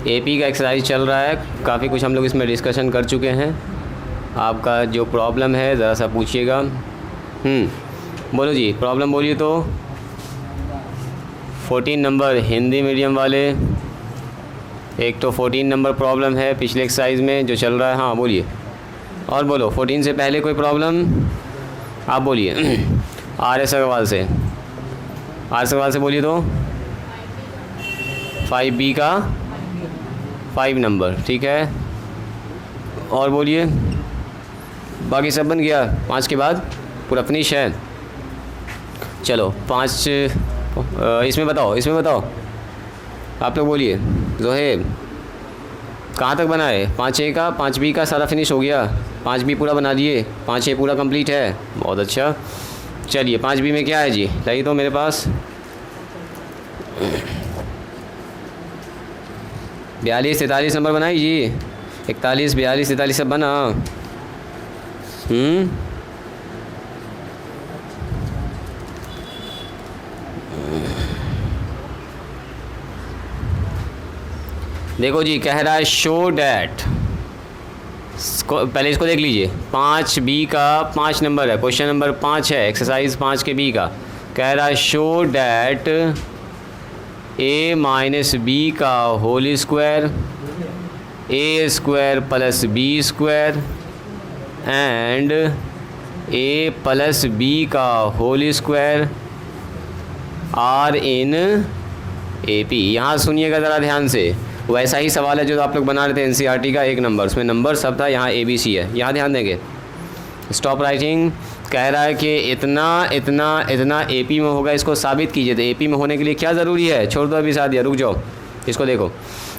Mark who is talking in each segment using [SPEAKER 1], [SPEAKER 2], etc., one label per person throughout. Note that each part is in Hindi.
[SPEAKER 1] एपी का एक्सरसाइज चल रहा है, काफ़ी कुछ हम लोग इसमें डिस्कशन कर चुके हैं। आपका जो प्रॉब्लम है ज़रा सा पूछिएगा। बोलो जी, प्रॉब्लम बोलिए। तो 14 नंबर हिंदी मीडियम वाले, एक तो 14 नंबर प्रॉब्लम है पिछले एक्सरसाइज में जो चल रहा है। हाँ बोलिए, और बोलो 14 से पहले कोई प्रॉब्लम आप बोलिए। आर एस अग्रवाल से, बोलिए। तो 5B का 5 नंबर, ठीक है। और बोलिए, बाकी सब बन गया। 5 के बाद पूरा फिनिश है। चलो 5 इसमें बताओ आप लोग बोलिए। जोहेब कहाँ तक बना है? 5A का 5B का सारा फिनिश हो गया। 5B पूरा बना दिए, 5A पूरा कंप्लीट है। बहुत अच्छा। चलिए 5B में क्या है जी, लाइए तो मेरे पास 42 43 नंबर बनाई जी। 41 42 43 सब बना। देखो जी, कह रहा है शो डैट, पहले इसको देख लीजिए। 5B का 5 नंबर है, क्वेश्चन नंबर 5 है, एक्सरसाइज 5 के B का। कह रहा है show that A minus B का whole square, A square plus B square and A plus B का whole square are in AP। यहाँ सुनिएगा ज़रा ध्यान से, वैसा ही सवाल है जो आप लोग बना रहे थे NCERT का 1 नंबर, उसमें नंबर सब था, यहाँ ABC है। यहाँ ध्यान देंगे। Stop writing. कह रहा है कि इतना AP में होगा, इसको साबित कीजिए। तो AP में होने के लिए क्या ज़रूरी है? छोड़ दो अभी सादिया, रुक जाओ, इसको देखो।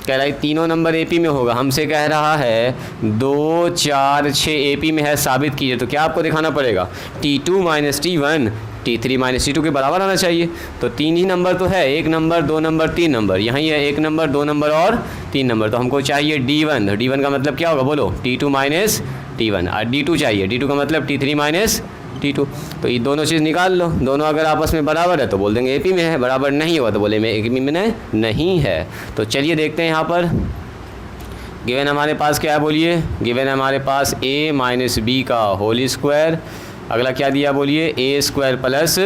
[SPEAKER 1] कह रहा है तीनों नंबर AP में होगा। हमसे कह रहा है 2 4 6 AP में है, साबित कीजिए। तो क्या आपको दिखाना पड़ेगा? T2 minus T1 T3 minus T2 के बराबर आना चाहिए। तो 3 ही नंबर तो है, 1 नंबर 2 नंबर 3 नंबर, यहीं है 1 नंबर 2 नंबर और 3 नंबर। तो हमको चाहिए D1। D1 का मतलब क्या होगा बोलो? T2 minus T1। और D2 चाहिए, D2 का मतलब T3 माइनस T2। तो ये दोनों चीज़ निकाल लो। दोनों अगर आपस में बराबर है तो बोल देंगे AP में है, बराबर नहीं हुआ तो बोले में AP में नहीं है। तो चलिए देखते हैं यहाँ पर गिवन हमारे पास क्या है, बोलिए। गिवन हमारे पास A माइनस B का होल स्क्वायर, अगला क्या दिया बोलिए? A square plus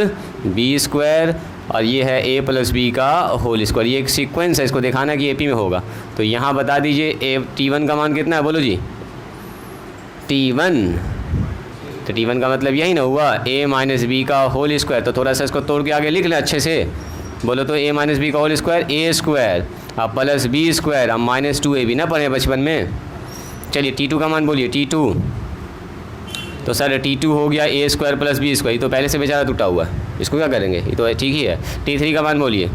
[SPEAKER 1] B square, और ये है A प्लस B का होल स्क्वायर। ये एक सीक्वेंस है, इसको दिखाना कि AP में होगा। तो यहाँ बता दीजिए T1 का मान कितना है, बोलो जी। T1, तो T1 का मतलब यही ना हुआ, A माइनस B का होल स्क्वायर। तो थोड़ा सा इसको तोड़ के आगे लिख ले अच्छे से, बोलो तो A माइनस B का होल स्क्वायर A स्क्वायर, अब प्लस B स्क्वायर, अब माइनस 2AB ना पढ़े बचपन में। चलिए T2 का मान बोलिए। T2, तो सर T2 हो गया A square plus B square. ये तो पहले से बेचारा टूटा हुआ है, इसको क्या करेंगे? ये तो ठीक ही है। T3 का मान बोलिए।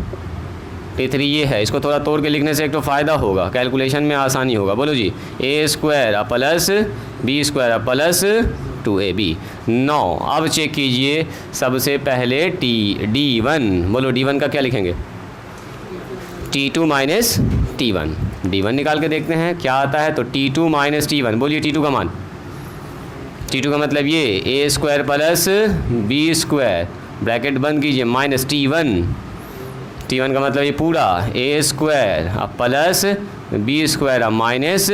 [SPEAKER 1] T3 ये है, इसको थोड़ा तोड़ के लिखने से एक तो फ़ायदा होगा, कैलकुलेशन में आसानी होगा। बोलो जी, A square plus B square plus 2AB। 9। अब चेक कीजिए सबसे पहले D1, बोलो D1 का क्या लिखेंगे? T2 minus T1। D1 निकाल के देखते हैं क्या आता है। तो T2 माइनस T1, बोलिए T2 का मान। T2 का मतलब ये A square plus B square, bracket बंद कीजिए, माइनस T1 का मतलब ये पूरा A स्क्वायर अब प्लस B स्क्वायर अब माइनस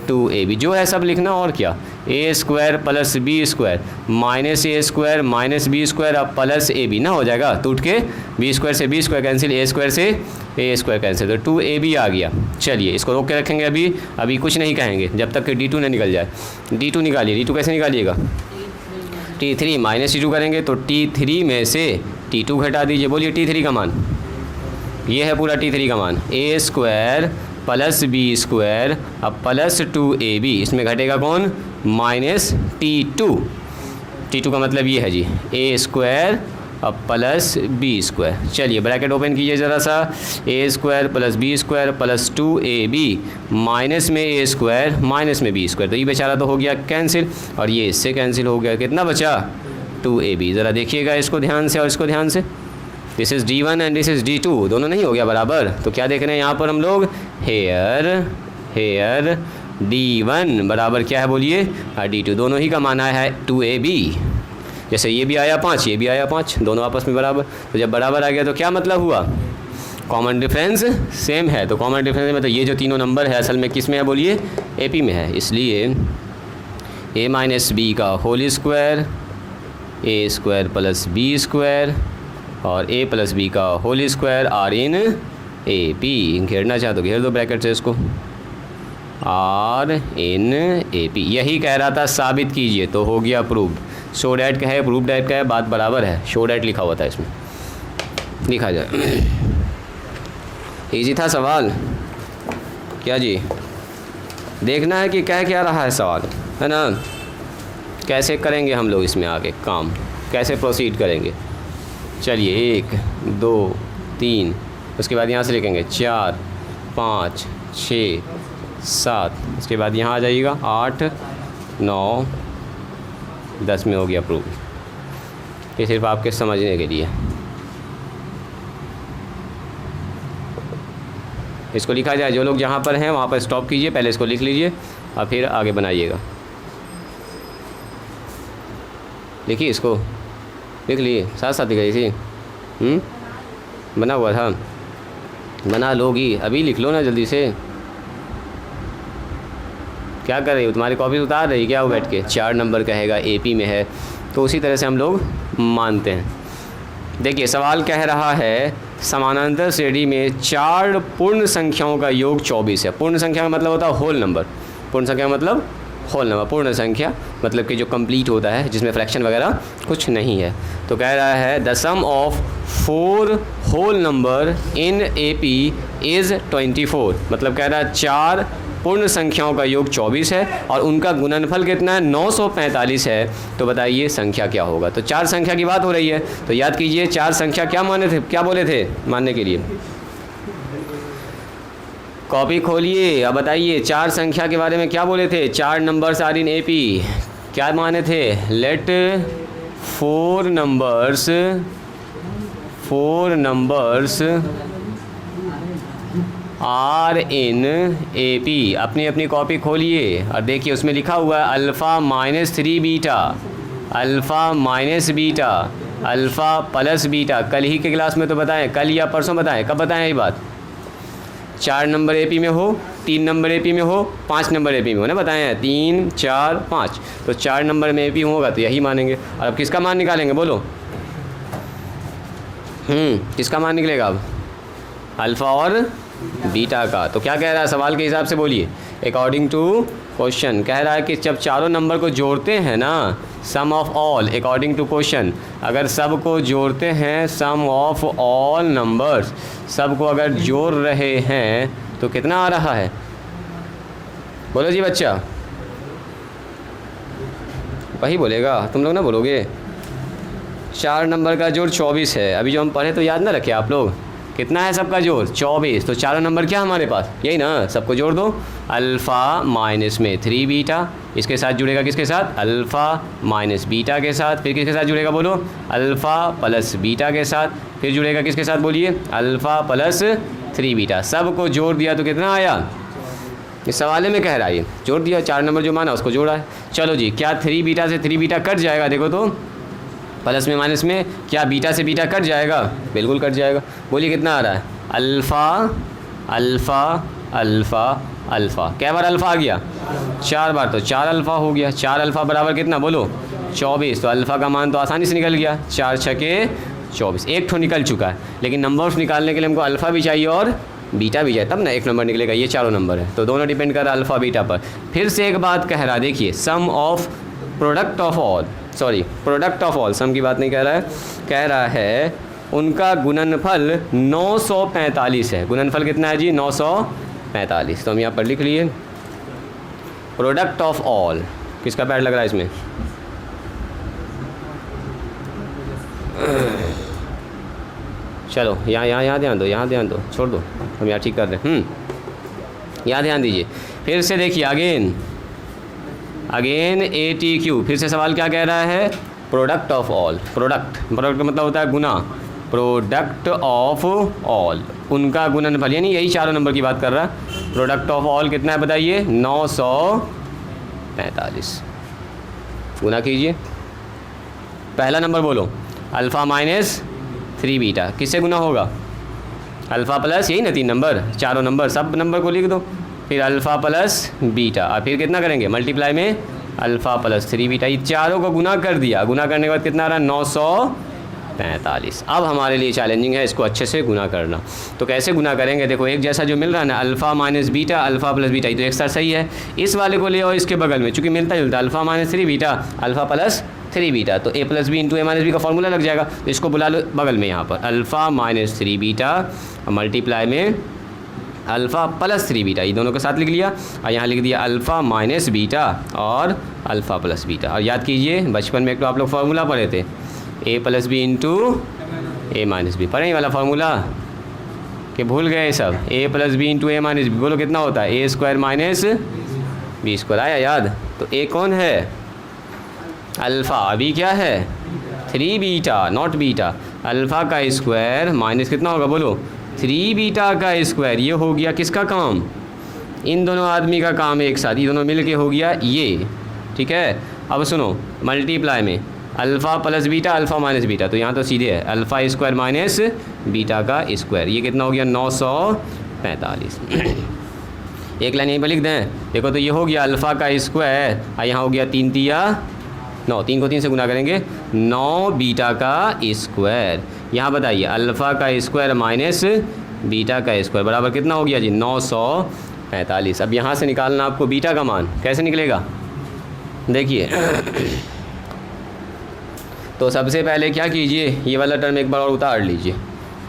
[SPEAKER 1] 2AB। जो है सब लिखना, और क्या। A square plus B square minus A square minus B square अब प्लस AB ना हो जाएगा, टूट के B स्क्वायर से B square cancel, A square से A स्क्वायर कैंसिल, तो 2AB आ गया। चलिए इसको रोक के रखेंगे, अभी कुछ नहीं कहेंगे जब तक कि D2 ना निकल जाए। D2 निकालिए। D2 कैसे निकालिएगा? T3 माइनस T2 करेंगे, तो T3 में से T2 घटा दीजिए। बोलिए T3 का मान, ये है पूरा T3 का मान, A square plus B square अब प्लस 2AB, इसमें घटेगा कौन? माइनस T2 का मतलब ये है जी, A स्क्वायर अब प्लस B स्क्वायर। चलिए ब्रैकेट ओपन कीजिए ज़रा सा, A square plus B square plus 2AB, minus में A स्क्वायर माइनस में B स्क्वायर, तो ये बेचारा तो हो गया कैंसिल, और ये इससे कैंसिल हो गया। कितना बचा? 2AB। ज़रा देखिएगा इसको ध्यान से और इसको ध्यान से। This is D1 and this is D2, दोनों नहीं हो गया बराबर। तो क्या देख रहे हैं यहाँ पर हम लोग? हेयर D1 बराबर क्या है बोलिए? D2। दोनों ही का मान आया है 2AB। जैसे ये भी आया 5, ये भी आया 5, दोनों आपस में बराबर। तो जब बराबर आ गया तो क्या मतलब हुआ? कॉमन डिफरेंस सेम है, तो कॉमन डिफरेंस मतलब ये जो तीनों नंबर है असल में किस में है बोलिए, AP में है, इसलिए a माइनस बी का whole square a square plus B square और a प्लस बी का whole square are in AP। घेरना चाहे तो घेर दो ब्रैकेट से इसको, आर इन AP। यही कह रहा था साबित कीजिए, तो हो गया प्रूव। शो डैट का है, प्रूव डैट का है, बात बराबर है। शो डैट लिखा हुआ था इसमें, लिखा जाए। इजी था सवाल क्या जी? देखना है कि कह क्या रहा है सवाल, है ना? कैसे करेंगे हम लोग इसमें आगे काम, कैसे प्रोसीड करेंगे। चलिए 1 2 3, उसके बाद यहाँ से लिखेंगे 4 5 6 7, उसके बाद यहाँ आ जाइएगा 8 9 10 में हो गया प्रूव। ये सिर्फ आपके समझने के लिए। इसको लिखा जाए, जो लोग जहाँ पर हैं वहाँ पर स्टॉप कीजिए, पहले इसको लिख लीजिए और फिर आगे बनाइएगा। लिखिए, इसको लिख लिए, साथ साथ दिखाई थी। बना हुआ था, बना लोगी, अभी लिख लो ना जल्दी से। क्या कर रही हो, तुम्हारी कॉपी उतार रही क्या वो बैठ के? 4 नंबर कहेगा AP में है, तो उसी तरह से हम लोग मानते हैं। देखिए सवाल कह रहा है समानांतर श्रेणी में 4 पूर्ण संख्याओं का योग 24 है। पूर्ण संख्या का मतलब होता है होल नंबर। पूर्ण संख्या का मतलब होल नंबर। पूर्ण संख्या मतलब कि जो कंप्लीट होता है, जिसमें फ्रैक्शन वगैरह कुछ नहीं है। तो कह रहा है the sum of 4 whole number in AP is 24। मतलब कह रहा है 4 पूर्ण संख्याओं का योग 24 है और उनका गुणनफल कितना है, 945 है। तो बताइए संख्या क्या होगा। तो 4 संख्या की बात हो रही है, तो याद कीजिए 4 संख्या क्या माने थे, क्या बोले थे मानने के लिए। कॉपी खोलिए, अब बताइए 4 संख्या के बारे में क्या बोले थे। 4 नंबर्स आर इन AP, क्या माने थे। Let 4 numbers are in AP। अपनी कॉपी खोलिए और देखिए उसमें लिखा हुआ है alpha minus 3 beta, alpha minus beta, alpha plus beta. कल ही के क्लास में तो बताएं, कल या परसों बताएं, कब बताएं ये बात। 4 नंबर AP में हो, 3 नंबर AP में हो, 5 नंबर AP में हो ना, बताएं 3 4 5। तो 4 नंबर में AP होगा तो यही मानेंगे। और अब किसका मान निकालेंगे बोलो। किसका मान निकलेगा अब, अल्फ़ा और बीटा का। तो क्या कह रहा है सवाल के हिसाब से बोलिए। अकॉर्डिंग टू क्वेश्चन कह रहा है कि जब चारों नंबर को जोड़ते हैं ना, sum of all, according to question अगर सब को जोड़ते हैं, सम ऑफ ऑल नंबर्स, सब को अगर जोड़ रहे हैं तो कितना आ रहा है बोलो जी बच्चा। वही बोलेगा, तुम लोग ना बोलोगे। 4 नंबर का जोड़ 24 है। अभी जो हम पढ़े तो याद ना रखे आप लोग, कितना है सबका जोड़ 24। तो चारों नंबर क्या हमारे पास, यही ना, सबको जोड़ दो। अल्फ़ा माइनस में 3 बीटा, इसके साथ जुड़ेगा किसके साथ, अल्फ़ा माइनस बीटा के साथ। फिर किसके साथ जुड़ेगा बोलो, अल्फ़ा प्लस बीटा के साथ। फिर जुड़ेगा किसके साथ बोलिए, अल्फ़ा प्लस 3 बीटा। सब को जोड़ दिया तो कितना आया, इस सवाल में कह रहा है जोड़ दिया, 4 नंबर जो माना उसको जोड़ा है। चलो जी, क्या 3 बीटा से 3 बीटा कट जाएगा, देखो तो प्लस में माइनस में, क्या बीटा से बीटा कट जाएगा, बिल्कुल कट जाएगा। बोलिए कितना आ रहा है, अल्फ़ा अल्फ़ा अल्फ़ा अल्फ़ा। क्या बार अल्फ़ा आ गया, 4 बार, तो 4 अल्फ़ा हो गया। 4 अल्फ़ा बराबर कितना बोलो 24। तो अल्फ़ा का मान तो आसानी से निकल गया, 4 छके 24। एक ठो निकल चुका है, लेकिन नंबर्स निकालने के लिए हमको अल्फ़ा भी चाहिए और बीटा भी चाहिए, तब ना एक नंबर निकलेगा। ये चारों नंबर है तो दोनों डिपेंड कर रहा है अल्फ़ा बीटा पर। फिर से एक बात कह रहा है, देखिए sum of product of all, sorry product of all, sum की बात नहीं कह रहा है, कह रहा है उनका गुणनफल 945 है। गुणनफल कितना है जी, 945। तो हम यहाँ पर लिख लिए प्रोडक्ट ऑफ ऑल। किसका पैड लग रहा है इसमें, चलो यहाँ ध्यान दो, यहाँ ध्यान दो, छोड़ दो, हम यहाँ ठीक कर रहे हैं। यहाँ ध्यान दीजिए। फिर से देखिए अगेन ATQ। फिर से सवाल क्या कह रहा है, प्रोडक्ट ऑफ ऑल। प्रोडक्ट का मतलब होता है गुना, प्रोडक्ट ऑफ ऑल, उनका गुणनफल, यानी यही चारों नंबर की बात कर रहा है। प्रोडक्ट ऑफ ऑल कितना है बताइए, 945। गुना कीजिए, पहला नंबर बोलो अल्फ़ा माइनस 3 बीटा, किससे गुना होगा, अल्फ़ा प्लस यही ना 3 नंबर, चारों नंबर, सब नंबर को लिख दो, फिर अल्फ़ा प्लस बीटा, और फिर कितना करेंगे मल्टीप्लाई में अल्फ़ा प्लस 3 बीटा, ये चारों को गुना कर दिया, गुना करने के बाद कितना आ रहा है 945। अब हमारे लिए चैलेंजिंग है इसको अच्छे से गुना करना। तो कैसे गुना करेंगे, देखो एक जैसा जो मिल रहा है ना alpha minus beta, alpha plus beta, ये तो एक साथ सही है, इस वाले को ले आओ इसके बगल में, चूँकि मिलता जुलता alpha minus 3 beta alpha plus 3 beta, तो ए प्लस बी इंटू ए माइनस बी का फॉर्मूला लग जाएगा। तो इसको बुला लो बगल में यहाँ पर अल्फ़ा माइनस 3 बीटा मल्टीप्लाई में अल्फ़ा प्लस 3 बीटा, ये दोनों के साथ लिख लिया, और यहाँ लिख दिया अल्फ़ा माइनस बीटा और अल्फ़ा प्लस बीटा। और याद कीजिए बचपन में एक तो आप लोग फार्मूला पढ़े थे, ए प्लस बी इंटू ए माइनस बी, पढ़े ये वाला फार्मूला कि भूल गए सब, ए प्लस बी इंटू ए माइनस बी, बोलो कितना होता है ए स्क्वायर माइनस बी स्क्वायर, आया याद। तो ए कौन है अल्फ़ा, अभी क्या है 3 बीटा नॉट बीटा, अल्फ़ा का स्क्वायर माइनस कितना होगा बोलो 3 बीटा का स्क्वायर, ये हो गया किसका काम, इन दोनों आदमी का काम एक साथ, ये दोनों मिल के हो गया ये, ठीक है। अब सुनो मल्टीप्लाई में alpha plus beta alpha minus beta, तो यहाँ तो सीधे है अल्फ़ा स्क्वायर माइनस बीटा का स्क्वायर, ये कितना हो गया 945। एक लाइन यहीं पर लिख दें, देखो तो ये हो गया अल्फ़ा का स्क्वायर, और यहाँ हो गया 3 तिया 9, 3 को 3 से गुना करेंगे 9 बीटा का स्क्वायर, यहाँ बताइए अल्फ़ा का स्क्वायर माइनस बीटा का स्क्वायर बराबर कितना हो गया जी 945। अब यहाँ से निकालना आपको बीटा का मान, कैसे निकलेगा देखिए। तो सबसे पहले क्या कीजिए, ये वाला टर्म एक बार और उतार लीजिए,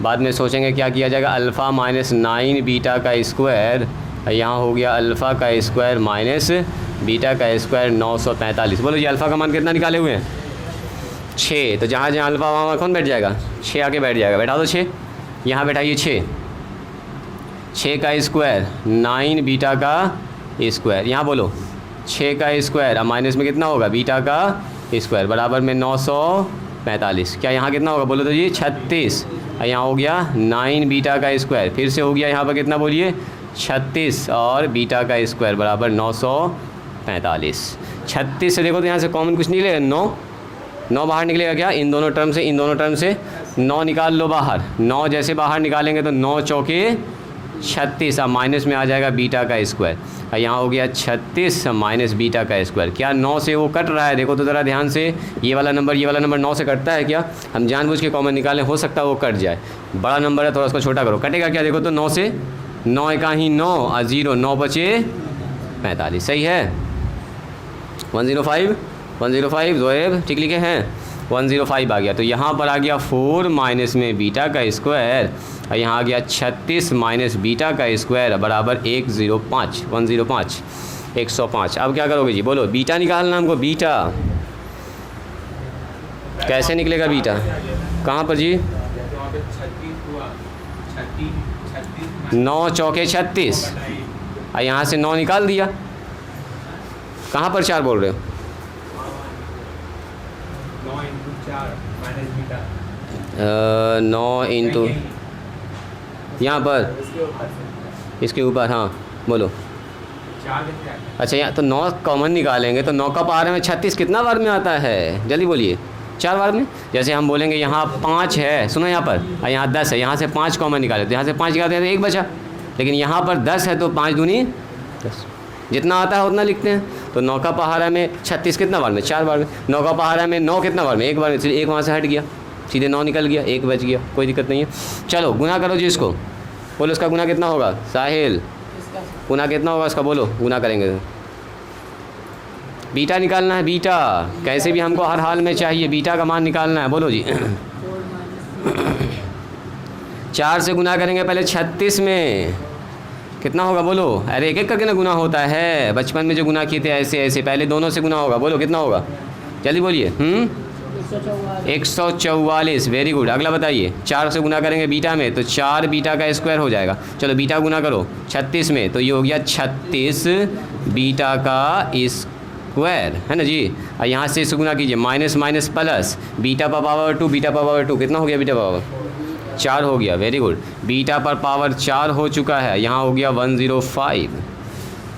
[SPEAKER 1] बाद में सोचेंगे क्या किया जाएगा, अल्फ़ा माइनस 9 बीटा का स्क्वायर, यहाँ हो गया अल्फ़ा का स्क्वायर माइनस बीटा का स्क्वायर 945। बोलो जी अल्फ़ा का मान कितना निकाले हुए हैं 6, तो जहाँ जहाँ अल्फ़ा वहाँ कौन बैठ जाएगा 6 आके बैठ जाएगा, बैठा दो 6, यहाँ बैठाइए 6 का स्क्वायर 9 बीटा का स्क्वायर, यहाँ बोलो 6 का स्क्वायर, अब माइनस में कितना होगा बीटा का स्क्वायर बराबर में 945, क्या यहाँ कितना होगा बोलो तो जी 36, यहाँ हो गया 9 बीटा का स्क्वायर, फिर से हो गया यहाँ पर कितना बोलिए 36 और बीटा का स्क्वायर बराबर 945। 36 से देखो तो यहाँ से कॉमन कुछ निकलेगा 9 बाहर निकलेगा, क्या इन दोनों टर्म से 9 निकाल लो बाहर, 9 जैसे बाहर निकालेंगे तो 9 चौके 36, अब माइनस में आ जाएगा बीटा का स्क्वायर, और यहाँ हो गया 36 माइनस बीटा का स्क्वायर, क्या 9 से वो कट रहा है, देखो तो ज़रा ध्यान से, ये वाला नंबर 9 से कटता है क्या, हम जानबूझ के कॉमन निकालें, हो सकता है वो कट जाए, बड़ा नंबर है थोड़ा उसको छोटा करो, कटेगा क्या देखो तो 9 से 9 का ही 9 और 0 9 बचे 45, सही है 105 जोएब ठीक लिखे हैं 105 आ गया। तो यहाँ पर आ गया 4 माइनस में बीटा का स्क्वायर, और यहाँ आ गया 36 माइनस बीटा का स्क्वायर बराबर 105। अब क्या करोगे जी बोलो, बीटा निकालना हमको, बीटा कैसे निकलेगा बीटा, कहाँ पर जी 9 चौके 36, और यहाँ से 9 निकाल दिया, कहाँ पर 4 बोल रहे हो 9 इंटू यहाँ पर इसके ऊपर, हाँ बोलो अच्छा यहाँ तो 9 कॉमन निकालेंगे तो 9 का पावर में 36 कितना बार में आता है जल्दी बोलिए 4 बार में। जैसे हम बोलेंगे यहाँ 5 है, सुनो यहाँ पर, और यहाँ 10 है, यहाँ से 5 कॉमन निकाले तो यहाँ से 5 निकालते हैं तो 1 बचा, लेकिन यहाँ पर 10 है तो 5 दूनी 10, जितना आता है उतना लिखते हैं। तो 9 का पहाड़ा में 36 कितना बार में 4 बार में, 9 का पहाड़ा में 9 कितना बार में 1 बार में, इसलिए 1 वहाँ से हट गया, सीधे 9 निकल गया, 1 बच गया, कोई दिक्कत नहीं है। चलो गुना करो जी इसको, बोलो इसका गुना कितना होगा साहिल, गुना कितना होगा इसका बोलो, गुना करेंगे बीटा निकालना है, बीटा कैसे भी हमको हर हाल में चाहिए, बीटा का मान निकालना है, बोलो जी 4 से गुना करेंगे पहले 36 में, कितना होगा बोलो, अरे एक एक करके ना गुना होता है, बचपन में जो गुना किए थे ऐसे ऐसे, पहले दोनों से गुना होगा, बोलो कितना होगा जल्दी बोलिए 144, वेरी गुड। अगला बताइए 4 से गुना करेंगे बीटा में तो 4 बीटा का स्क्वायर हो जाएगा, चलो बीटा गुना करो 36 में तो ये हो गया 36 बीटा का स्क्वायर है ना जी, और यहाँ से इसे गुना कीजिए माइनस माइनस प्लस, बीटा पर पावर 2, बीटा पर पावर 2 कितना हो गया, बीटा पावर 4 हो गया, वेरी गुड, बीटा पर पावर 4 हो चुका है, यहाँ हो गया 105।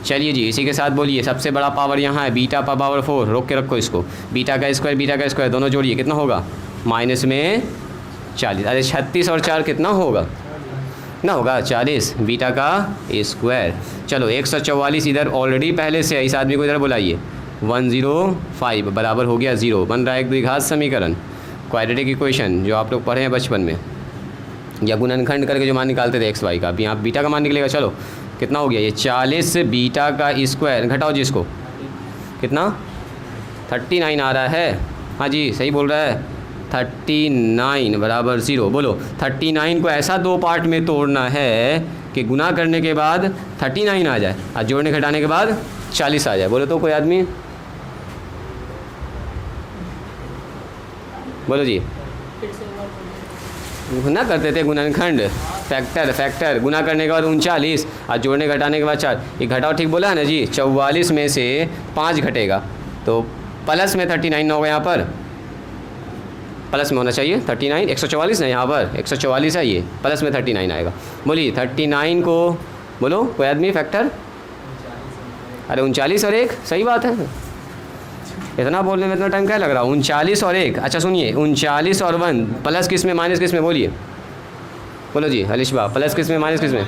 [SPEAKER 1] चलिए जी इसी के साथ बोलिए सबसे बड़ा पावर यहाँ है बीटा पर पावर 4, रोक के रखो इसको, बीटा का स्क्वायर दोनों जोड़िए कितना होगा माइनस में 40, अरे 36 और 4 कितना होगा ना होगा 40 बीटा का स्क्वायर। चलो 144 इधर ऑलरेडी पहले से है, इस आदमी को इधर बुलाइए। 105 बराबर हो गया 0, बन रहा है एक द्विघात समीकरण, क्वाड्रेटिक इक्वेशन जो आप लोग पढ़े हैं बचपन में, या गुणनखंड करके जो मान निकालते थे एक्स वाई का। अब यहाँ बीटा का मान निकलेगा। चलो कितना हो गया ये 40 बीटा का स्क्वायर, घटाओ जी इसको, कितना 39 आ रहा है। हाँ जी सही बोल रहा है, 39 बराबर 0। बोलो 39 को ऐसा दो पार्ट में तोड़ना है कि गुना करने के बाद 39 आ जाए और जोड़ने घटाने के बाद 40 आ जाए। बोलो तो कोई आदमी, बोलो जी। ना करते थे गुणनखंड, फैक्टर गुना करने के बाद 39 और जोड़ने घटाने के बाद 4। ये घटाओ ठीक बोला है ना जी। 44 में से 5 घटेगा तो प्लस में 39 होगा, यहाँ पर प्लस में होना चाहिए 39। 144 ना यहाँ पर 144 है, ये प्लस में 39 आएगा। बोलिए 39 को बोलो कोई आदमी फैक्टर। अरे 39 और 1, सही बात है, इतना बोलने में इतना टाइम क्या लग रहा है। 39 और 1, अच्छा सुनिए 39 और 1 प्लस किस में माइनस किस में, बोलिए बोलो जी हरीश बा, प्लस किस में माइनस किस में।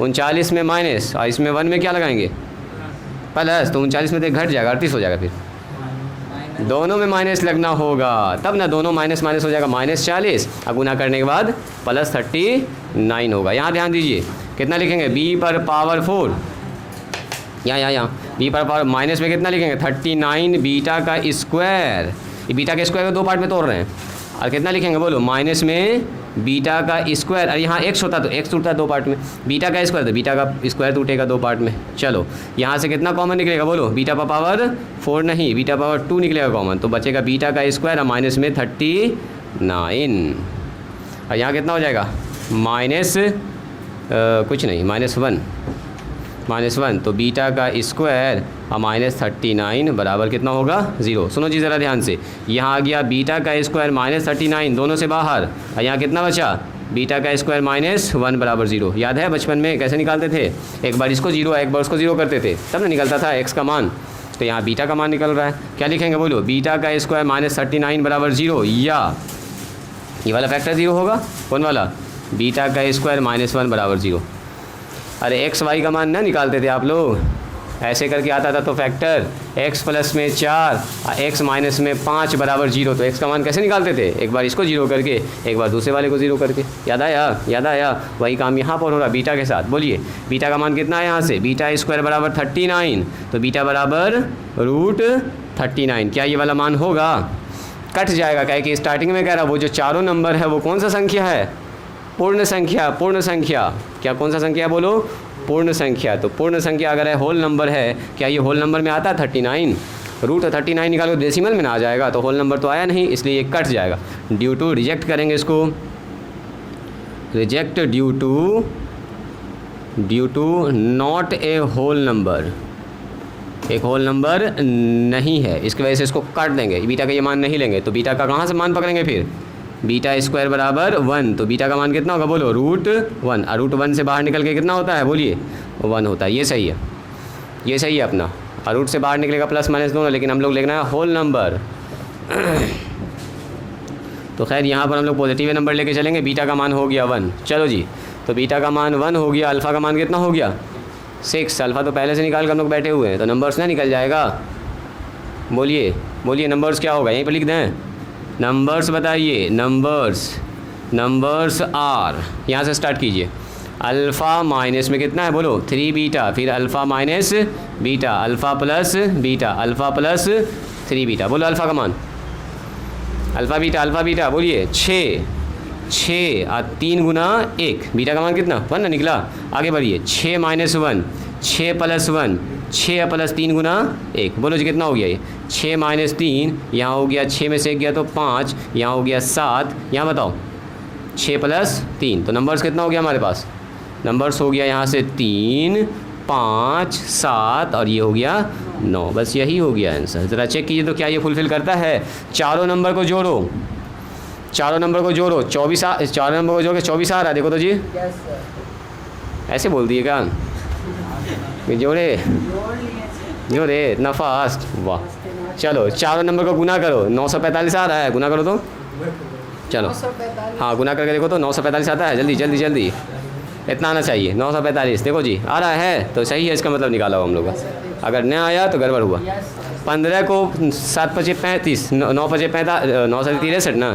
[SPEAKER 1] 39 में माइनस और इसमें 1 में क्या लगाएंगे प्लस, तो 39 में तो घट जाएगा 38 हो जाएगा, फिर दोनों में माइनस लगना होगा तब ना, दोनों माइनस माइनस हो जाएगा -40 और गुना करने के बाद +39 होगा। यहाँ ध्यान दीजिए कितना लिखेंगे b पर पावर 4, यहाँ b पर पावर माइनस में कितना लिखेंगे 39 बीटा का स्क्वायर। ये बीटा के स्क्वायर को दो पार्ट में तोड़ रहे हैं और कितना लिखेंगे बोलो माइनस में बीटा का स्क्वायर। और यहाँ x होता तो x टूटता है दो पार्ट में, बीटा का स्क्वायर तो बीटा का स्क्वायर टूटेगा दो पार्ट में। चलो यहाँ से कितना कॉमन निकलेगा बोलो, बीटा पर पावर 4 नहीं बीटा पावर 2 निकलेगा कॉमन, तो बचेगा बीटा का स्क्वायर और माइनस में 39। और यहाँ कितना हो जाएगा माइनस कुछ नहीं -1 तो बीटा का स्क्वायर और -39 बराबर कितना होगा 0। सुनो जी ज़रा ध्यान से, यहाँ आ गया बीटा का स्क्वायर -39 दोनों से बाहर, और यहाँ कितना बचा बीटा का स्क्वायर -1 बराबर 0। याद है बचपन में कैसे निकालते थे, एक बार इसको 0 एक बार उसको 0 करते थे तब ना निकलता था x का मान। तो यहाँ बीटा का मान निकल रहा है, क्या लिखेंगे बोलो बीटा का स्क्वायर -39 बराबर 0, या ये वाला फैक्टर 0 होगा, कौन वाला बीटा का स्क्वायर -1 बराबर 0। अरे x y का मान ना निकालते थे आप लोग, ऐसे करके आता था तो फैक्टर x प्लस में 4 और x माइनस में 5 बराबर 0। तो x का मान कैसे निकालते थे, एक बार इसको 0 करके एक बार दूसरे वाले को 0 करके। याद आया, वही काम यहाँ पर हो रहा बीटा के साथ। बोलिए बीटा का मान कितना है, यहाँ से बीटा स्क्वायर बराबर 39 तो बीटा बराबर √39। क्या ये वाला मान होगा, कट जाएगा, क्या कि स्टार्टिंग में कह रहा वो जो चारों नंबर है वो कौन सा संख्या है, पूर्ण संख्या। क्या कौन सा संख्या बोलो, पूर्ण संख्या। तो पूर्ण संख्या अगर है होल नंबर है, क्या ये होल नंबर में आता है 39, √39 निकालो डेसिमल में ना आ जाएगा, तो होल नंबर तो आया नहीं इसलिए ये कट जाएगा। ड्यू टू रिजेक्ट करेंगे इसको, reject due to not a whole number, एक होल नंबर नहीं है, इसकी वजह से इसको काट देंगे, बीटा का ये मान नहीं लेंगे। तो बीटा का कहाँ से मान पकड़ेंगे फिर, बीटा स्क्वायर बराबर 1, तो बीटा का मान कितना होगा बोलो √1, और √1 से बाहर निकल के कितना होता है बोलिए 1 होता है। ये सही है अपना, और रूट से बाहर निकलेगा प्लस माइनस दोनों, लेकिन हम लोग लिखना है होल नंबर। तो खैर यहाँ पर हम लोग पॉजिटिव नंबर लेके चलेंगे, बीटा का मान हो गया 1। चलो जी, तो बीटा का मान 1 हो गया, अल्फ़ा का मान कितना हो गया 6, अल्फ़ा तो पहले से निकाल कर हम लोग बैठे हुए हैं, तो नंबर्स ना निकल जाएगा। बोलिए नंबर्स क्या होगा, यहीं पर लिख दें नंबर्स, बताइए नंबर्स आर, यहाँ से स्टार्ट कीजिए। अल्फ़ा माइनस में कितना है बोलो 3 बीटा, फिर alpha minus beta, alpha plus beta, alpha plus 3 beta. बोलो अल्फ़ा का मान, अल्फ़ा बीटा बोलिए 6 और 3 गुना 1, बीटा का मान कितना 1 ना निकला। आगे बढ़िए 6 - 1, 6 + 1, 6 + 3 गुना 1। बोलो जी कितना हो गया ये 6 - 3, यहाँ हो गया 6 में से 1 गया तो 5, यहाँ हो गया 7, यहाँ बताओ 6 + 3, तो नंबर्स कितना हो गया हमारे पास, नंबर्स हो गया यहाँ से 3, 5, 7 और ये हो गया 9। बस यही हो गया आंसर। ज़रा चेक कीजिए तो क्या ये फुलफ़िल करता है। चारों नंबर को जोड़ो, 24 चारों नंबर को जोड़ के 24 आ रहा है, देखो तो जी ऐसे बोल दिए क्या, जोड़े इतना फास्ट, वाह। चलो चारों नंबर को गुना करो, 945 आ रहा है, गुना करो तो चलो, हाँ गुना करके देखो तो 945 आता है, जल्दी इतना आना चाहिए 945। देखो जी आ रहा है तो सही है, इसका मतलब निकाला हो हम लोग का। अगर न आया तो गड़बड़ हुआ। 15 को 7 पचे 35, 9 पचे 45, 9 से 63 ना,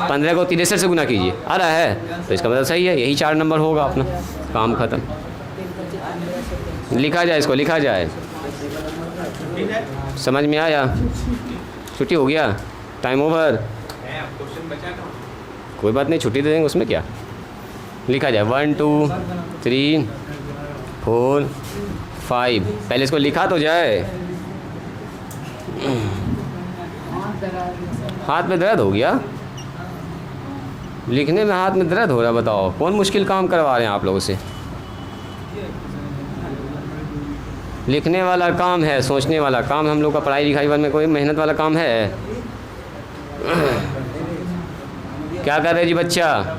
[SPEAKER 1] 15 को 63 से गुना कीजिए, आ रहा है तो इसका मतलब सही है, यही 4 नंबर होगा अपना, काम ख़त्म। लिखा जाए, इसको लिखा जाए। समझ में आया? छुट्टी हो गया, टाइम ओवर। कोई बात नहीं, छुट्टी दे देंगे, उसमें क्या। लिखा जाए 1 2 3 4 5। पहले इसको लिखा तो जाए। हाथ में दर्द हो गया, लिखने में हाथ में दर्द हो रहा। बताओ कौन मुश्किल काम करवा रहे हैं आप लोगों से। लिखने वाला काम है, सोचने वाला काम हम लोग का। पढ़ाई लिखाई में कोई मेहनत वाला काम है? क्या कर रहे जी बच्चा?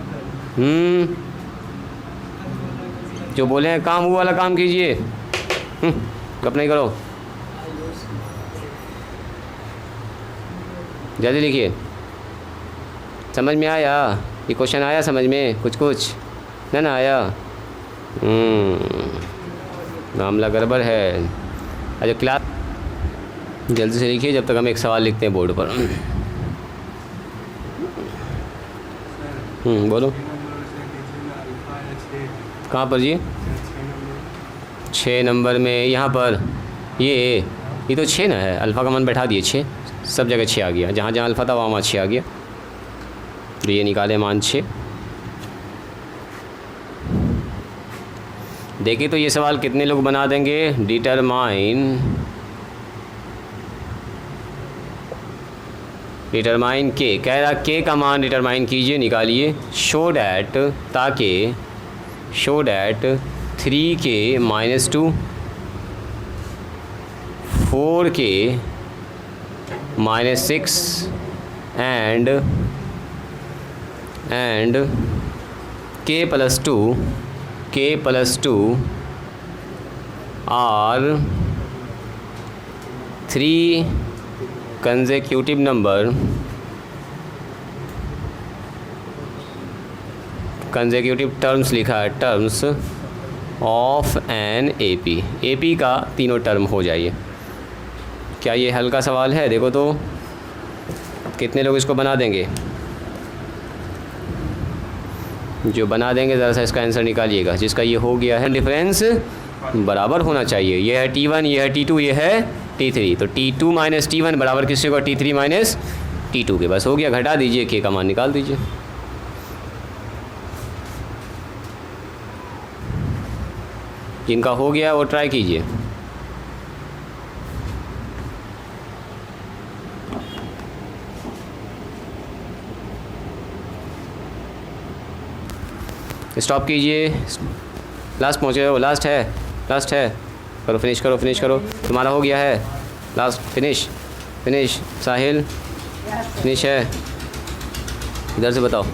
[SPEAKER 1] जो बोले हैं काम वो वाला काम कीजिए। गप नहीं करो, जल्दी लिखिए। समझ में आया? ये क्वेश्चन आया समझ में? कुछ कुछ ना आया? मामला गड़बड़ है। अच्छा क्लास जल्दी से लिखिए, जब तक हम एक सवाल लिखते हैं बोर्ड पर। बोलो। कहाँ पर जी? 6 नंबर में। यहाँ पर ये तो 6 ना है, अल्फ़ा का मान बैठा दिए 6, सब जगह 6 आ गया। जहाँ जहाँ अल्फ़ा था वहाँ 6 आ गया, तो ये निकाले मान 6। देखिए तो ये सवाल कितने लोग बना देंगे? डिटरमाइन के, कह रहा के का मान डिटरमाइन कीजिए, निकालिए। शो डैट, ताकि show that 3k - 2, 4k - 6 and k + 2 are 3 consecutive number, consecutive terms लिखा है, terms of an AP का तीनों टर्म हो जाइए। क्या ये हल्का सवाल है? देखो तो कितने लोग इसको बना देंगे? जो बना देंगे ज़रा सा इसका आंसर निकालिएगा। जिसका ये हो गया है, डिफरेंस बराबर होना चाहिए। ये है T1, ये है T2, ये है T3, तो T2 - T1 बराबर किससे होगा? T3 - T2 के। बस हो गया, घटा दीजिए, के का मान निकाल दीजिए। जिनका हो गया वो ट्राई कीजिए। स्टॉप कीजिए, लास्ट पहुँचे हो, लास्ट है। करो, फिनिश करो। तुम्हारा हो गया है, लास्ट फिनिश। साहिल फिनिश है, इधर से बताओ।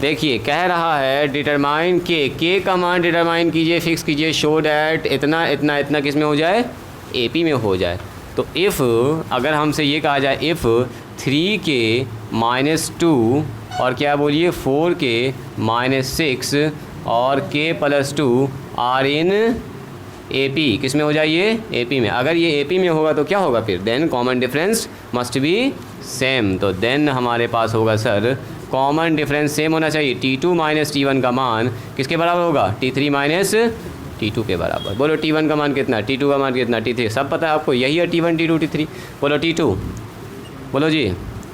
[SPEAKER 1] देखिए कह रहा है डिटरमाइन के का मान डिटरमाइन कीजिए, फिक्स कीजिए। शो डैट इतना किस में हो जाए? AP में हो जाए। तो इफ़ अगर हमसे ये कहा जाए इफ़ 3k - 2 और क्या बोलिए 4k - 6 और k + 2 आर इन AP, किस में हो जाइए? AP में। अगर ये AP में होगा तो क्या होगा फिर? Then common difference must be same. तो देन हमारे पास होगा सर कॉमन डिफरेंस सेम होना चाहिए। T2 - T1 का मान किसके बराबर होगा? T3 - T2 के बराबर। बोलो T1 का मान कितना, T2 का मान कितना, T3 सब पता है आपको, यही है T1 T2 T3। बोलो T2, बोलो जी।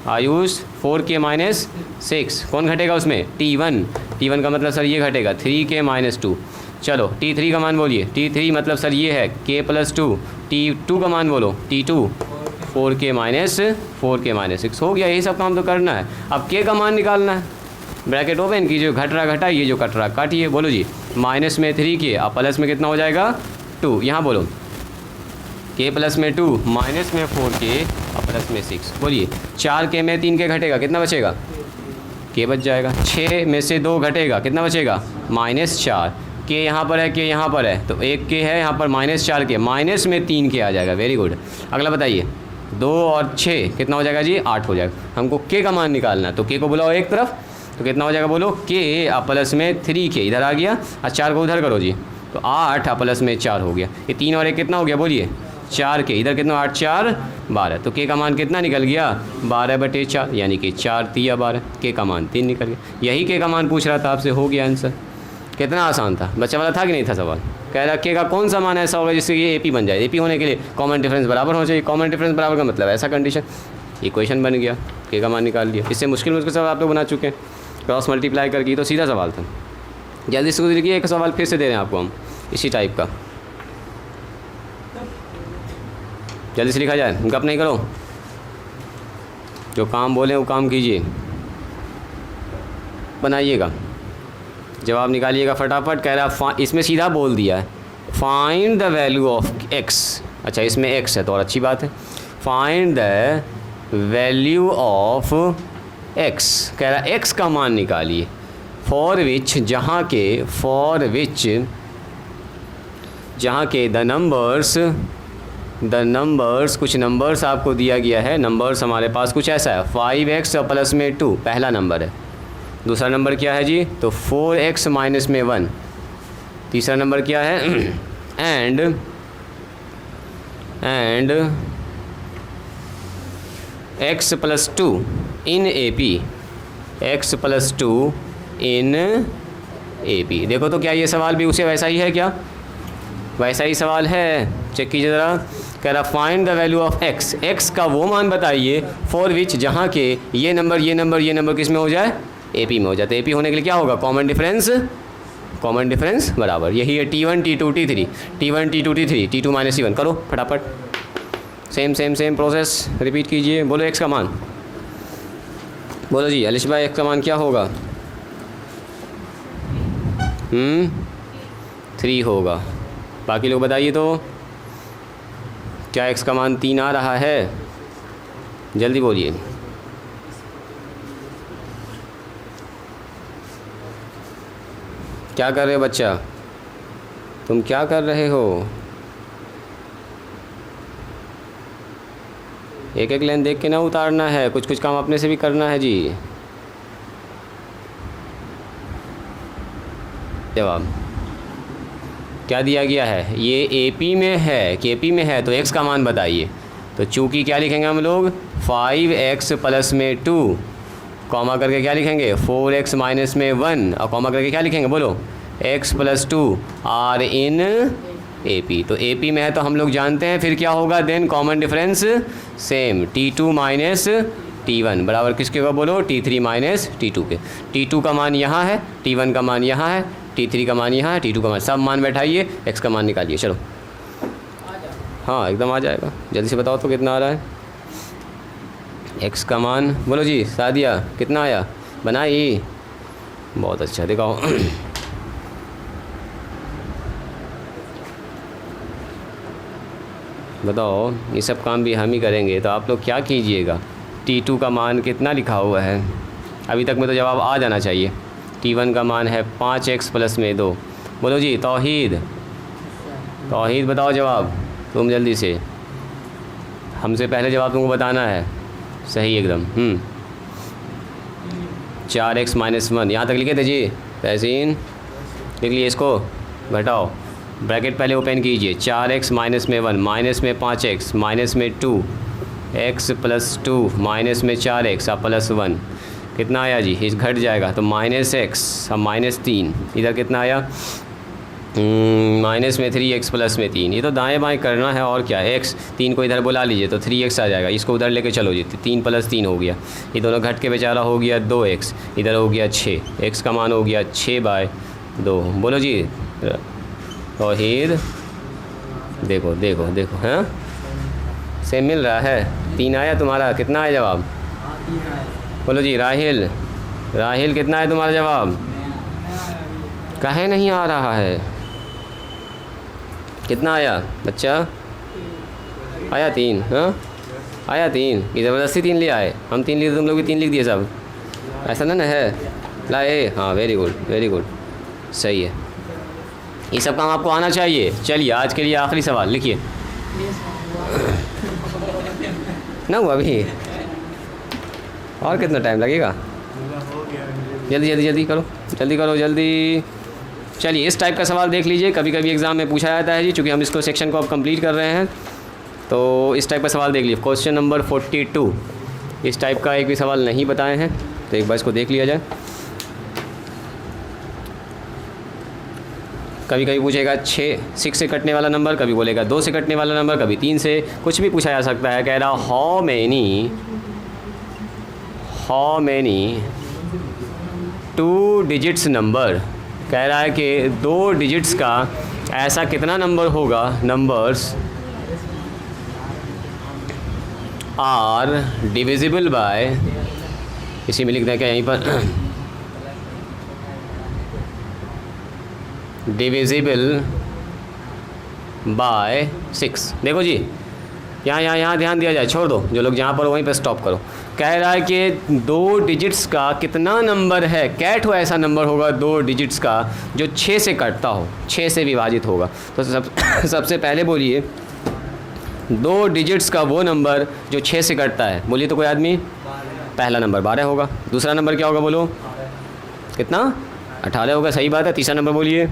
[SPEAKER 1] आयुष 4k - 6 कौन घटेगा उसमें? T1 का मतलब सर ये घटेगा 3k - 2। चलो T3 का मान बोलिए। T3 मतलब सर ये है k + 2। T2 का मान बोलो, T2 4k - 6 हो गया। यही सब काम तो करना है। अब k का मान निकालना है। ब्रैकेट ओपन कीजिए, घट रहा घटाइए, जो कट रहा काटिए। बोलो जी, माइनस में 3k अब प्लस में कितना हो जाएगा? 2। यहाँ बोलो k + में 2, माइनस में 4k और प्लस में 6। बोलिए 4k में 3k घटेगा, कितना बचेगा? k बच जाएगा। 6 में से 2 घटेगा, कितना बचेगा? -4। k यहाँ पर है, k यहाँ पर है, तो 1k है यहाँ पर, -4k, माइनस में 3k आ जाएगा। Very good. अगला बताइए, 2 और 6 कितना हो जाएगा जी 8 हो जाएगा। हमको के का मान निकालना है तो के को बुलाओ एक तरफ, तो कितना हो जाएगा बोलो के प्लस में 3 के इधर आ गया और 4 को उधर करो जी, तो 8 प्लस में 4 हो गया। ये 3 और 1 कितना हो गया बोलिए 4 के, इधर कितना 8 4 12, तो के का मान कितना निकल गया 12/4 यानी कि 4 3 12, के का मान 3 निकल गया। यही के का मान पूछ रहा था आपसे, हो गया आंसर। कितना आसान था, बच्चा वाला था कि नहीं था सवाल। कह रहा के का कौन सा मान ऐसा होगा जिससे ये AP बन जाए। AP होने के लिए कॉमन डिफरेंस बराबर होना चाहिए। कॉमन डिफरेंस बराबर का मतलब ऐसा कंडीशन, इक्वेशन बन गया, के का मान निकाल लिया। इससे मुश्किल सवाल आप लोग बना चुके हैं, क्रॉस मल्टीप्लाई करके, तो सीधा सवाल था। जल्दी से देखिए एक सवाल फिर से दे रहे हैं आपको हम इसी टाइप का, जल्दी से लिखा जाए, गप नहीं करो, जो काम बोले वो काम कीजिए, बनाइएगा, जवाब निकालिएगा फटाफट। कह रहा इसमें सीधा बोल दिया है find the value of x। अच्छा इसमें x है तो और अच्छी बात है। Find the value of x, कह रहा x का मान निकालिए फॉर विच, जहाँ के द नंबर्स कुछ नंबर्स आपको दिया गया है। नंबर्स हमारे पास कुछ ऐसा है 5x प्लस में 2 पहला नंबर है, दूसरा नंबर क्या है जी तो 4x माइनस में 1, तीसरा नंबर क्या है and x plus 2 in AP, x plus 2 in AP। देखो तो क्या ये सवाल भी उसे वैसा ही है क्या, वैसा ही सवाल है, चेक कीजिए ज़रा। कह रहा find the value of x, x का वो मान बताइए फॉर विच जहाँ के ये नंबर किस में हो जाए AP में हो जाता है। AP होने के लिए क्या होगा कॉमन डिफरेंस बराबर, यही है T1 T2 T3, T1 T2 T3, T2 minus T1। करो फटाफट, सेम प्रोसेस रिपीट कीजिए। बोलो x का मान, बोलो जी अलिश भाई x का मान क्या होगा 3 होगा। बाकी लोग बताइए तो क्या x का मान 3 आ रहा है, जल्दी बोलिए। क्या कर रहे हो बच्चा, तुम क्या कर रहे हो, एक एक लाइन देख के ना उतारना है, कुछ काम अपने से भी करना है जी। जवाब क्या दिया गया है, ये AP में है कि AP में है तो x का मान बताइए। तो चूँकि क्या लिखेंगे हम लोग 5x प्लस में 2 कॉमा करके क्या लिखेंगे 4x माइनस में 1 और कॉमा करके क्या लिखेंगे बोलो x plus 2 are in AP। तो AP में है तो हम लोग जानते हैं फिर क्या होगा then common difference same T2 minus T1 बराबर किसके होगा बोलो T3 माइनस T2 के। T2 का मान यहाँ है, T1 का मान यहाँ है, T3 का मान यहाँ है, T2 का मान, सब मान बैठाइए, x का मान निकालिए। चलो हाँ एकदम आ जाएगा, जल्दी से बताओ तो कितना आ रहा है x का मान, बोलो जी सादिया कितना आया, बनाई, बहुत अच्छा दिखाओ। बताओ ये सब काम भी हम ही करेंगे तो आप लोग क्या कीजिएगा। T2 का मान कितना लिखा हुआ है, अभी तक में तो जवाब आ जाना चाहिए। T1 का मान है 5x प्लस में 2, बोलो जी तौहीद बताओ जवाब तुम जल्दी से, हमसे पहले जवाब तुमको बताना है सही एकदम। 4x माइनस 1 यहाँ तक लिखे थे जी, तहसीन लिख लिए, इसको घटाओ, ब्रैकेट पहले ओपन कीजिए, 4x माइनस में 1 माइनस में 5x माइनस में 2 x प्लस 2 माइनस में 4x और प्लस 1 कितना आया जी, इस घट जाएगा तो माइनस x और माइनस 3, इधर कितना आया माइनस में 3x प्लस में 3, ये तो दाएं बाएं करना है और क्या है। x 3 को इधर बुला लीजिए तो 3x आ जाएगा, इसको उधर लेके चलो जी, 3 प्लस 3 हो गया, ये दोनों घट के बेचारा हो गया 2x, इधर हो गया 6, x का मान हो गया 6/2। बोलो जी तौहीद, देखो हाँ सेम मिल रहा है, 3 आया तुम्हारा, कितना आया जवाब बोलो जी। राहिल कितना है तुम्हारा जवाब, काहे नहीं आ रहा है, कितना आया बच्चा, आया 3, हाँ आया 3, ये ज़बरदस्ती 3 ले आए, हम 3 लिख, तुम लोग भी 3 लिख दिए सब, ऐसा ना है लाए, हाँ वेरी गुड सही है, ये सब काम आपको आना चाहिए। चलिए आज के लिए आखिरी सवाल लिखिए। ना हुआ अभी, और कितना टाइम लगेगा? जल्दी जल्दी जल्दी करो, जल्दी करो जल्दी। चलिए इस टाइप का सवाल देख लीजिए, कभी कभी एग्ज़ाम में पूछा जाता है जी, चूँकि हम इसको सेक्शन को अब कंप्लीट कर रहे हैं तो इस टाइप का सवाल देख लीजिए। क्वेश्चन नंबर 42, इस टाइप का एक भी सवाल नहीं बताए हैं तो एक बार इसको देख लिया जाए। कभी कभी पूछेगा 6 से कटने वाला नंबर, कभी बोलेगा 2 से कटने वाला नंबर, कभी 3 से, कुछ भी पूछा जा सकता है। कह रहा हाउ मैनी 2 डिजिट्स नंबर, कह रहा है कि 2 डिजिट्स का ऐसा कितना नंबर होगा, नंबर्स आर डिविजिबल बाय, इसी में लिख दें क्या यहीं पर, डिविजिबल बाय 6। देखो जी यहाँ ध्यान दिया जाए, छोड़ दो जो लोग जहाँ पर वहीं पर स्टॉप करो। कह रहा है कि 2 डिजिट्स का कितना नंबर है, कैट हो ऐसा नंबर होगा 2 डिजिट्स का जो 6 से कटता हो, 6 से विभाजित होगा। तो सबसे पहले बोलिए 2 डिजिट्स का वो नंबर जो 6 से कटता है, बोलिए तो कोई आदमी। पहला नंबर 12 होगा, दूसरा नंबर क्या होगा बोलो, कितना? 18 होगा, सही बात है। तीसरा नंबर बोलिए,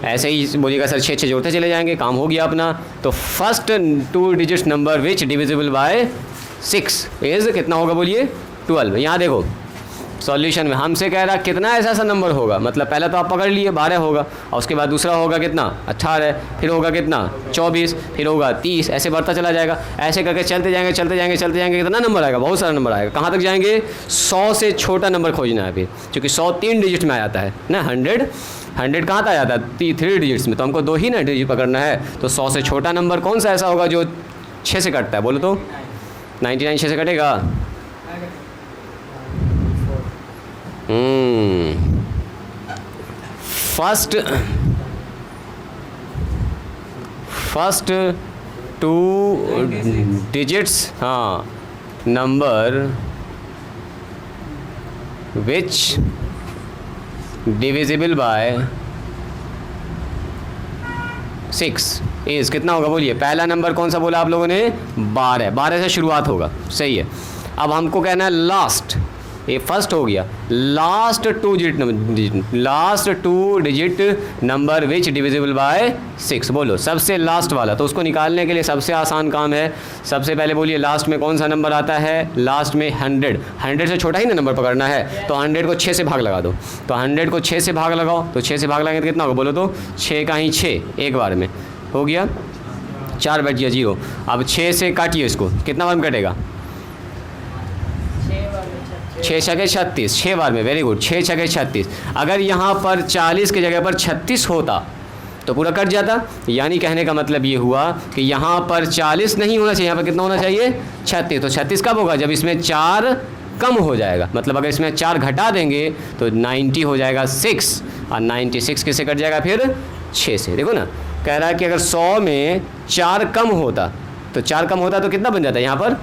[SPEAKER 1] ऐसे ही बोलिएगा सर 6 जोड़ते चले जाएंगे, काम हो गया अपना। तो first 2 digits number which divisible by 6 is कितना होगा बोलिए, 12। यहाँ देखो सॉल्यूशन में हमसे कह रहा कितना ऐसा नंबर होगा, मतलब पहला तो आप पकड़ लिए 12 होगा, और उसके बाद दूसरा होगा कितना 18, फिर होगा कितना 24, फिर होगा 30, ऐसे बढ़ता चला जाएगा। ऐसे करके चलते जाएंगे कितना नंबर आएगा, बहुत सारा नंबर आएगा। कहाँ तक जाएंगे? 100 से छोटा नंबर खोजना है फिर, क्योंकि 100 3 डिजिट में आ जाता है ना। 100 कहाँ तक आ जाता है? 3 डिजिट्स में, तो हमको 2 ही ना डिजिट पकड़ना है। तो 100 से छोटा नंबर कौन सा ऐसा होगा जो 6 से कटता है, बोलो तो? 99 6 से कटेगा? फर्स्ट 2 डिजिट्स, हाँ, number which divisible by 6 is कितना होगा बोलिए? पहला नंबर कौन सा बोला आप लोगों ने? 12 से शुरुआत होगा, सही है। अब हमको कहना है लास्ट, ये फर्स्ट हो गया, last 2 digit number which divisible by 6, बोलो सबसे लास्ट वाला। तो उसको निकालने के लिए सबसे आसान काम है, सबसे पहले बोलिए लास्ट में कौन सा नंबर आता है? लास्ट में 100 से छोटा ही ना नंबर पकड़ना है, तो 100 को 6 से भाग लगा दो। तो 100 को 6 से भाग लगाओ, तो 6 से भाग लगाएंगे तो कितना होगा बोलो तो? 6 का ही 6 एक बार में हो गया, 4 बच गया 0। अब 6 से काटिए इसको, कितना बार में कटेगा? 6 छके 36, 6 बार में, वेरी गुड, 6 छके 36। अगर यहाँ पर 40 की जगह पर 36 होता तो पूरा कट जाता। यानी कहने का मतलब ये हुआ कि यहाँ पर 40 नहीं होना चाहिए, यहाँ पर कितना होना चाहिए? 36। तो 36 कब होगा? जब इसमें 4 कम हो जाएगा, मतलब अगर इसमें 4 घटा देंगे तो 90 हो जाएगा 6, और 96 किससे कट जाएगा फिर? 6 से। देखो ना, कह रहा है कि अगर 100 में 4 कम होता, तो 4 कम होता तो कितना बन जाता है? यहाँ पर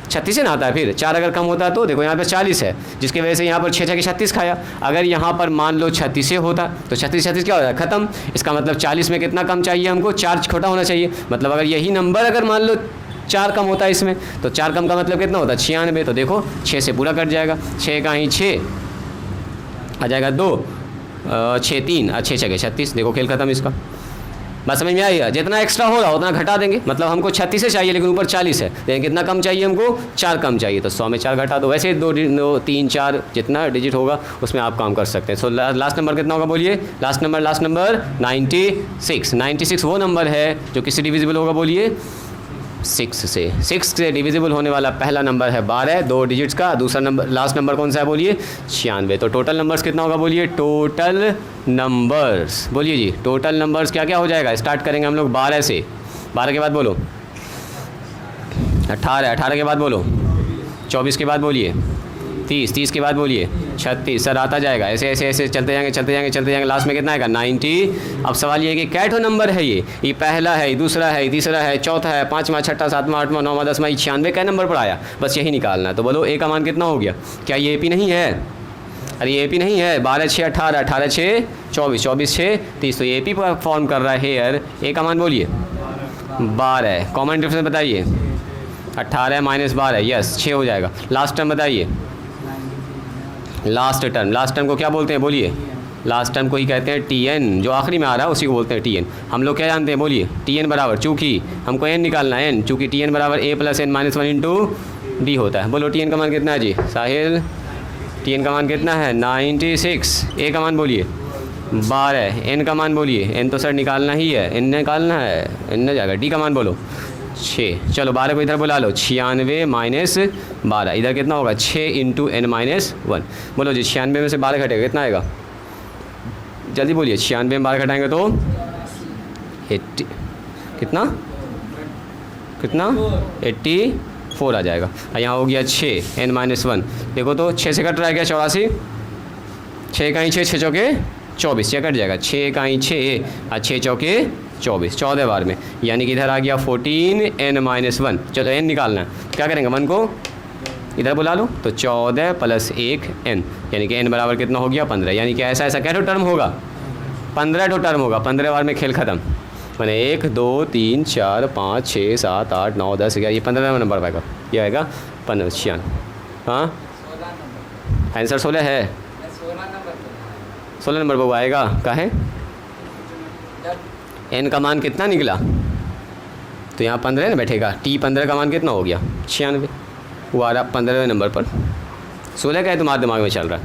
[SPEAKER 1] 36 से ना आता है, फिर 4 अगर कम होता तो देखो यहाँ पे 40 है, जिसकी वजह से यहाँ पर 6 छके 36 खाया। अगर यहाँ पर मान लो 36 से होता तो 36 क्या हो जाए? ख़त्म। इसका मतलब 40 में कितना कम चाहिए हमको? 4 छोटा होना चाहिए। मतलब अगर यही नंबर अगर मान लो 4 कम होता है इसमें, तो 4 कम का मतलब कितना होता है? 96। तो देखो 6 से पूरा कट जाएगा, 6 का ही 6 आ जाएगा 2, 6 3 और 6 छके 36। देखो खेल खत्म इसका। बस समझ में आइएगा, जितना एक्स्ट्रा हो रहा उतना घटा देंगे। मतलब हमको 36 से चाहिए लेकिन ऊपर 40 है, लेकिन कितना कम चाहिए हमको? 4 कम चाहिए, तो 100 में 4 घटा दो। वैसे 2 3 4 जितना डिजिट होगा उसमें आप काम कर सकते हैं। सो लास्ट नंबर कितना होगा बोलिए? लास्ट नंबर 96 वो नंबर है जो किससे डिविजिबल होगा बोलिए? 6 से डिविजिबल होने वाला पहला नंबर है 12, 2 डिजिट्स का। दूसरा नंबर, लास्ट नंबर कौन सा है बोलिए? 96। तो टोटल नंबर्स कितना होगा बोलिए? टोटल नंबर्स बोलिए जी, टोटल नंबर्स क्या क्या हो जाएगा? स्टार्ट करेंगे हम लोग 12 से। 12 के बाद बोलो 18, 18 के बाद बोलो 24 के बाद बोलिए 30, 30 के बाद बोलिए 36। सर आता जाएगा, ऐसे ऐसे ऐसे चलते जाएंगे, लास्ट में कितना आएगा? 90। अब सवाल ये है कि कैट हो नंबर है ये पहला है, दूसरा है, तीसरा है, चौथा है, 5वां, 6वां, 7वां, 8वां, 9वां, 10वां, 96 कै नंबर पर आया? बस यही निकालना है। तो बोलो ए का मान कितना हो गया? क्या ये AP नहीं है? अरे ये AP नहीं है। 12 6 18, 18 6 24, 24 6 30। तो ये AP फॉर्म कर रहा है हेयर। ए का मान बोलिए 12। कॉमन डिफरेंस बताइए 18 माइनस 12, यस 6 हो जाएगा। लास्ट टर्म बताइए, लास्ट टर्म को क्या बोलते हैं बोलिए? लास्ट टर्म को ही कहते हैं टी एन, जो आखिरी में आ रहा है उसी को बोलते हैं टी एन। हम लोग क्या जानते हैं बोलिए? टी एन बराबर, चूँकि हमको एन निकालना है, एन, चूँकि टी एन बराबर A plus N minus 1 into D होता है। बोलो टी एन का मान कितना है जी साहिल? टी एन का मान कितना है? 96। ए का मान बोलिए 12। एन का मान बोलिए, एन तो सर निकालना ही है, एन निकालना है, एन न जाएगा। डी का मान बोलो 6। चलो 12 को इधर बुला लो, 96 माइनस 12, इधर कितना होगा? 6 इंटू एन माइनस 1। बोलो जी 96 में से 12 घटेगा, कितना आएगा? जल्दी बोलिए, 96 में 12 घटाएंगे तो 80, कितना 84 आ जाएगा। और यहाँ हो गया 6 एन माइनस 1। देखो तो 6 से कट रहा है क्या? 84। 6 का ही 6, 6 चौके 24, यह कट जाएगा। 6 का ही 6 और 6 चौके 24, 14 बार में, यानी कि इधर आ गया 14 एन माइनस 1। चलो एन निकालना है, क्या करेंगे? 1 को इधर बुला लो, तो 14 प्लस 1 एन, यानी कि एन बराबर कितना हो गया? 15। यानी कि ऐसा ऐसा क्या टर्म होगा? 15 टर्म होगा। 15 बार में खेल ख़त्म। मैंने 1 2 3 4 5 6 7 8 9 10 11, ये 15 नंबर पाएगा, ये आएगा 95। हाँ आंसर 16 है, 16 नंबर पर वो आएगा। का है एन का मान कितना निकला? तो यहाँ 15 ना बैठेगा, टी 15 का मान कितना हो गया? 96, वो आ रहा 15वें नंबर पर। 16 का है तुम्हारे दिमाग में चल रहा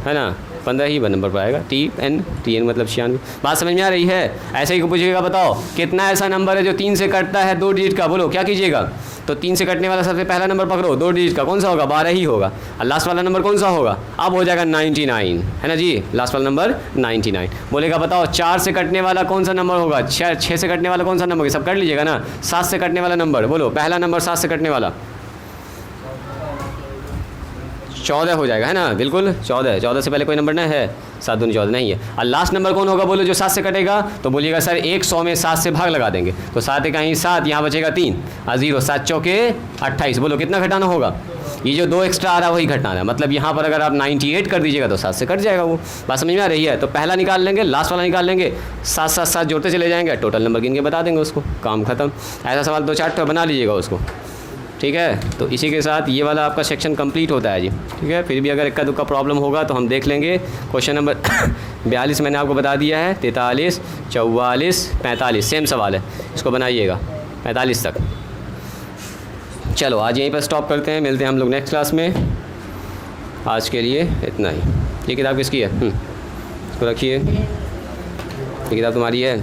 [SPEAKER 1] है ना? 15 ही नंबर पर आएगा। टी एन मतलब 96। बात समझ में आ रही है? ऐसे ही पूछिएगा, बताओ कितना ऐसा नंबर है जो 3 से कटता है 2 डिजिट का? बोलो क्या कीजिएगा? तो 3 से कटने वाला सबसे पहला नंबर पकड़ो 2 डिजिट का, कौन सा होगा? 12 ही होगा। और लास्ट वाला नंबर कौन सा होगा? अब हो जाएगा 99, है ना जी? लास्ट वाला नंबर 99। बोलेगा बताओ 4 से कटने वाला कौन सा नंबर होगा? 6 से कटने वाला कौन सा नंबर? सब कर लीजिएगा ना। 7 से कटने वाला नंबर बोलो, पहला नंबर 7 से कटने वाला 14 हो जाएगा, है ना? बिल्कुल 14 से पहले कोई नंबर नहीं है, 7 दूनी 14 नहीं है। और लास्ट नंबर कौन होगा बोलो जो 7 से कटेगा? तो बोलिएगा सर 100 में 7 से भाग लगा देंगे, तो 7 कहीं 7, यहाँ बचेगा 3 और 0, 7 चौके 28। बोलो कितना घटाना होगा? ये जो 2 एक्स्ट्रा आ रहा है वही घटाना है। मतलब यहाँ पर अगर आप 98 कर दीजिएगा तो 7 से कट जाएगा। वो बात समझ में आ रही है? तो पहला निकाल लेंगे, लास्ट वाला निकाल लेंगे, 7 7 7 जोड़ते चले जाएंगे, टोटल नंबर गिन के बता देंगे उसको, काम खत्म। ऐसा सवाल 2-4 बना लीजिएगा उसको, ठीक है? तो इसी के साथ ये वाला आपका सेक्शन कंप्लीट होता है जी, ठीक है? फिर भी अगर इक्का दुक्का प्रॉब्लम होगा तो हम देख लेंगे। क्वेश्चन नंबर 42 मैंने आपको बता दिया है, 43 44 45 सेम सवाल है, इसको बनाइएगा 45 तक। चलो आज यहीं पर स्टॉप करते हैं, मिलते हैं हम लोग नेक्स्ट क्लास में। आज के लिए इतना ही। ये किताब किसकी है? इसको रखिए, ये किताब तुम्हारी है।